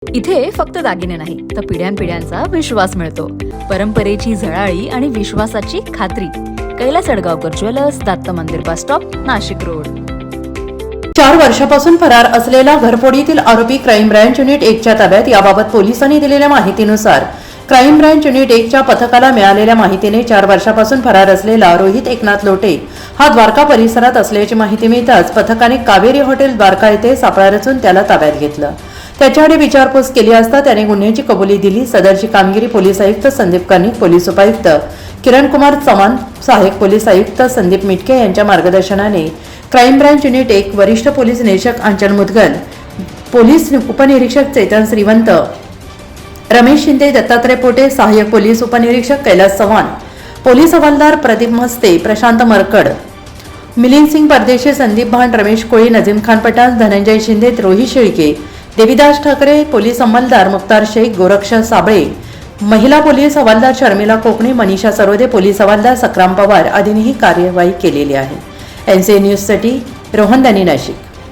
इथे फक्त दागिने नाही तर पिढ्यानपिढ्यांचा विश्वास मिळतो. परंपरेची झळाळी आणि विश्वासाची खात्री. कैलास अडगावकर ज्वेलर्स, दत्त मंदिर बस स्टॉप, नाशिक रोड. 4 वर्षापासून फरार असलेला घरफोडीतील आरोपी क्राईम ब्रँच युनिट 1च्या ताब्यात. याबाबत पोलिसांनी दिलेल्या माहितीनुसार क्राईम ब्रँच युनिट 1च्या पथकाला मिळालेल्या माहितीने 4 वर्षापासून फरार असलेला रोहित एकनाथ लोटे हा द्वारका परिसरात असल्याची माहिती मिळताच पथकाने कावेरी हॉटेल द्वारका येथे सापळा रचून त्याला ताब्यात घेतलं. त्याच्याकडे विचारपूस केली असता त्याने गुन्ह्याची कबुली दिली. सदरची कामगिरी पोलीस आयुक्त संदीप कर्णिक, पोलीस उपायुक्त किरण कुमार चव्हाण, सहाय्यक पोलीस आयुक्त संदीप मिटके यांच्या मार्गदर्शनाने क्राईम ब्रँच युनिट 1 वरिष्ठ पोलीस निरीक्षक आंचल मुदगल, पोलीस उपनिरीक्षक चेतन श्रीवंत, रमेश शिंदे, दत्तात्रय पोटे, सहाय्यक पोलीस उपनिरीक्षक कैलास चव्हाण, पोलीस हवालदार प्रदीप मस्ते, प्रशांत मरकड, मिलिंद सिंग परदेशी, संदीप भान, रमेश कोळी, नजीम खान पठाण, धनंजय शिंदे, रोहित शेळके, देविदास ठाकरे, पोलीस अंमलदार मुक्तार शेख, गोरक्ष साबळे, महिला पोलीस हवालदार शर्मिला कोकणे, मनीषा सरोदे, पोलीस हवालदार सक्राम पवार आदींनी ही कार्यवाही केलेली आहे. NCA न्यूजसाठी रोहन दानी, नाशिक.